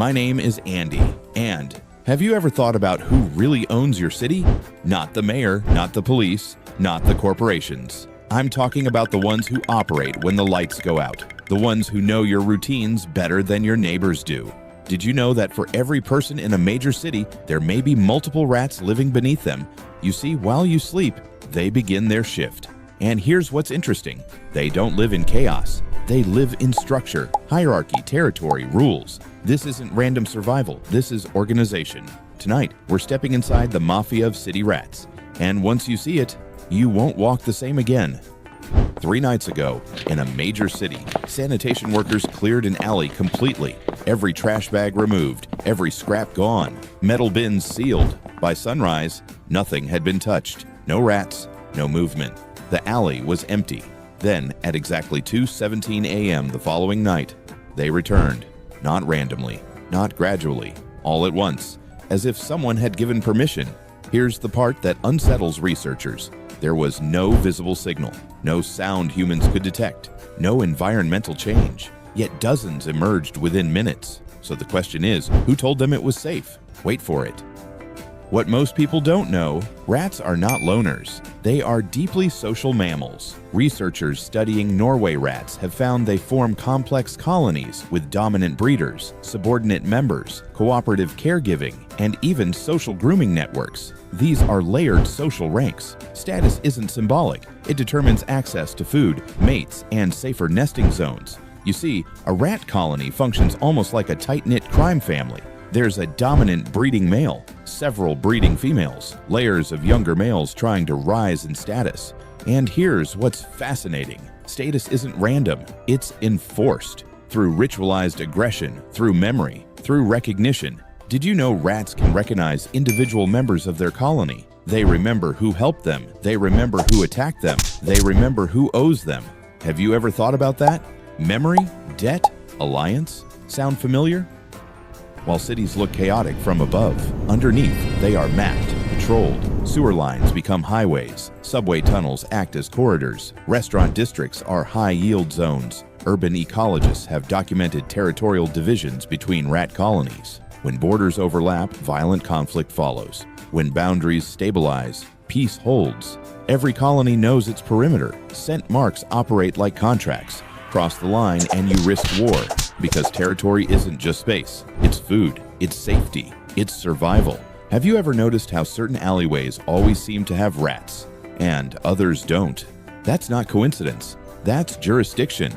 My name is Andy, and have you ever thought about who really owns your city? Not the mayor, not the police, not the corporations. I'm talking about the ones who operate when the lights go out, the ones who know your routines better than your neighbors do. Did you know that for every person in a major city, there may be multiple rats living beneath them? You see, while you sleep, they begin their shift. And here's what's interesting. They don't live in chaos. They live in structure, hierarchy, territory, rules. This isn't random survival. This is organization. Tonight, we're stepping inside the mafia of city rats. And once you see it, you won't walk the same again. 3 nights ago, in a major city, sanitation workers cleared an alley completely. Every trash bag removed, every scrap gone, metal bins sealed. By sunrise, nothing had been touched. No rats, no movement. The alley was empty. Then, at exactly 2:17 a.m. the following night, they returned. Not randomly, not gradually, all at once, as if someone had given permission. Here's the part that unsettles researchers. There was no visible signal, no sound humans could detect, no environmental change. Yet dozens emerged within minutes. So the question is, who told them it was safe? Wait for it. What most people don't know, rats are not loners. They are deeply social mammals. Researchers studying Norway rats have found they form complex colonies with dominant breeders, subordinate members, cooperative caregiving, and even social grooming networks. These are layered social ranks. Status isn't symbolic. It determines access to food, mates, and safer nesting zones. You see, a rat colony functions almost like a tight-knit crime family. There's a dominant breeding male, several breeding females, layers of younger males trying to rise in status. And here's what's fascinating. Status isn't random, it's enforced. Through ritualized aggression, through memory, through recognition. Did you know rats can recognize individual members of their colony? They remember who helped them, they remember who attacked them, they remember who owes them. Have you ever thought about that? Memory, debt, alliance? Sound familiar? While cities look chaotic from above, underneath they are mapped, patrolled. Sewer lines become highways, subway tunnels act as corridors, restaurant districts are high-yield zones. Urban ecologists have documented territorial divisions between rat colonies. When borders overlap, violent conflict follows. When boundaries stabilize, peace holds. Every colony knows its perimeter. Scent marks operate like contracts. Cross the line and you risk war. Because territory isn't just space, it's food, it's safety, it's survival. Have you ever noticed how certain alleyways always seem to have rats, and others don't? That's not coincidence, that's jurisdiction.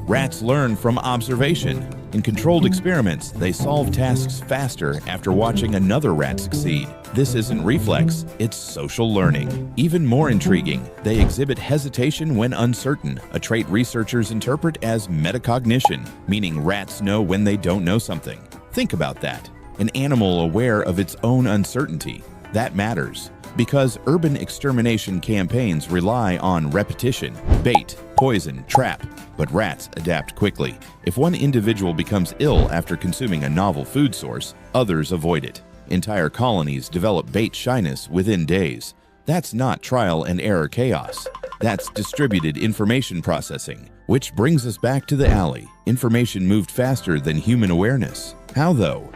Rats learn from observation. In controlled experiments, they solve tasks faster after watching another rat succeed. This isn't reflex, it's social learning. Even more intriguing, they exhibit hesitation when uncertain, a trait researchers interpret as metacognition, meaning rats know when they don't know something. Think about that. An animal aware of its own uncertainty. That matters, because urban extermination campaigns rely on repetition, bait, poison, trap. But rats adapt quickly. If one individual becomes ill after consuming a novel food source, others avoid it. Entire colonies develop bait shyness within days. That's not trial and error chaos. That's distributed information processing. Which brings us back to the alley. Information moved faster than human awareness. How though?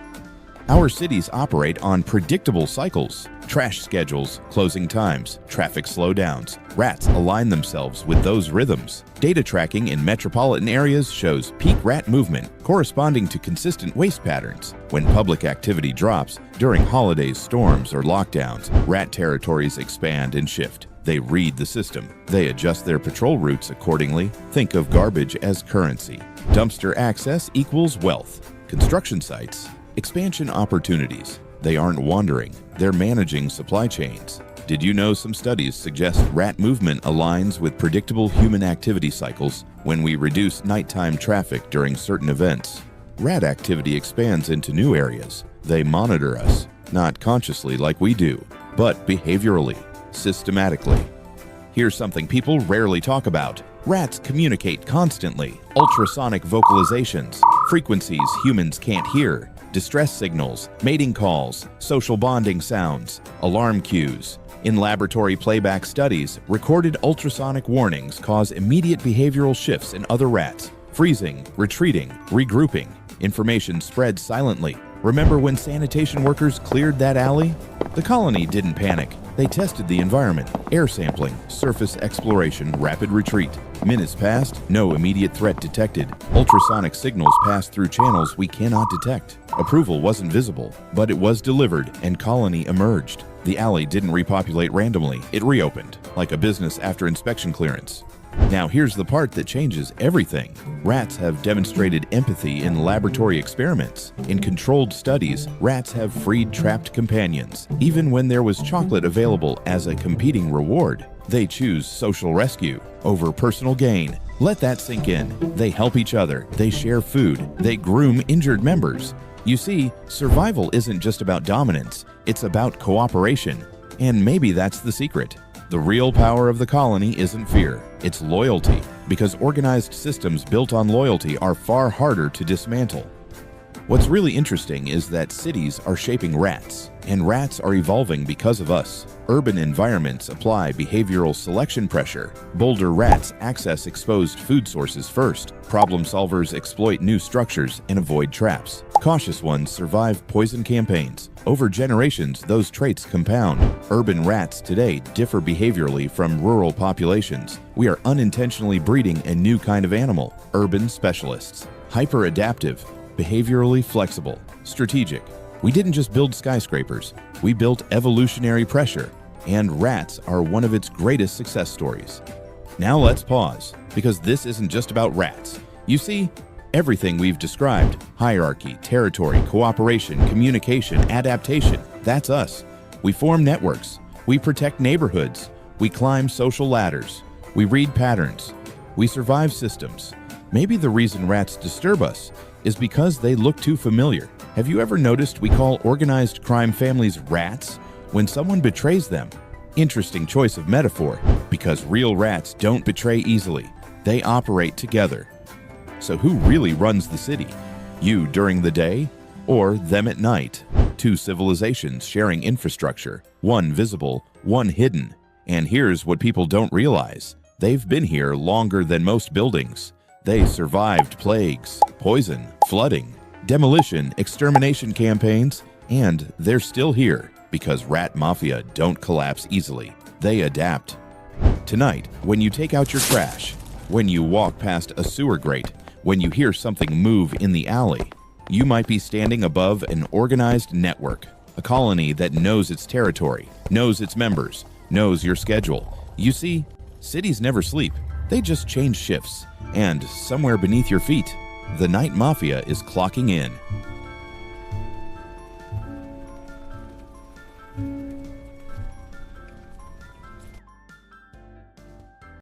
Our cities operate on predictable cycles. Trash schedules, closing times, traffic slowdowns. Rats align themselves with those rhythms. Data tracking in metropolitan areas shows peak rat movement corresponding to consistent waste patterns. When public activity drops, during holidays, storms, or lockdowns, rat territories expand and shift. They read the system. They adjust their patrol routes accordingly. Think of garbage as currency. Dumpster access equals wealth. Construction sites, expansion opportunities. They aren't wandering, they're managing supply chains. Did you know some studies suggest rat movement aligns with predictable human activity cycles when we reduce nighttime traffic during certain events? Rat activity expands into new areas. They monitor us, not consciously like we do, but behaviorally, systematically. Here's something people rarely talk about. Rats communicate constantly. Ultrasonic vocalizations, frequencies humans can't hear, distress signals, mating calls, social bonding sounds, alarm cues. In laboratory playback studies, recorded ultrasonic warnings cause immediate behavioral shifts in other rats, freezing, retreating, regrouping. Information spread silently. Remember when sanitation workers cleared that alley? The colony didn't panic. They tested the environment. Air sampling, surface exploration, rapid retreat. Minutes passed, no immediate threat detected. Ultrasonic signals passed through channels we cannot detect. Approval wasn't visible, but it was delivered, and colony emerged. The alley didn't repopulate randomly. It reopened, like a business after inspection clearance. Now here's the part that changes everything. Rats have demonstrated empathy in laboratory experiments. In controlled studies, rats have freed trapped companions. Even when there was chocolate available as a competing reward, they choose social rescue over personal gain. Let that sink in. They help each other. They share food. They groom injured members. You see, survival isn't just about dominance. It's about cooperation. And maybe that's the secret. The real power of the colony isn't fear, it's loyalty, because organized systems built on loyalty are far harder to dismantle. What's really interesting is that cities are shaping rats, and rats are evolving because of us. Urban environments apply behavioral selection pressure. Bolder rats access exposed food sources first. Problem solvers exploit new structures and avoid traps. Cautious ones survive poison campaigns. Over generations, those traits compound. Urban rats today differ behaviorally from rural populations. We are unintentionally breeding a new kind of animal, urban specialists. Hyper-adaptive, behaviorally flexible, strategic. We didn't just build skyscrapers, we built evolutionary pressure, and rats are one of its greatest success stories. Now let's pause, because this isn't just about rats. You see, everything we've described, hierarchy, territory, cooperation, communication, adaptation, that's us. We form networks, we protect neighborhoods, we climb social ladders, we read patterns, we survive systems. Maybe the reason rats disturb us is because they look too familiar. Have you ever noticed we call organized crime families rats when someone betrays them? Interesting choice of metaphor, because real rats don't betray easily. They operate together. So who really runs the city? You during the day, or them at night? Two civilizations sharing infrastructure, one visible, one hidden. And here's what people don't realize. They've been here longer than most buildings. They survived plagues, poison, flooding, demolition, extermination campaigns, and they're still here because rat mafia don't collapse easily. They adapt. Tonight, when you take out your trash, when you walk past a sewer grate, when you hear something move in the alley, you might be standing above an organized network, a colony that knows its territory, knows its members, knows your schedule. You see, cities never sleep. They just change shifts. And somewhere beneath your feet, the night mafia is clocking in.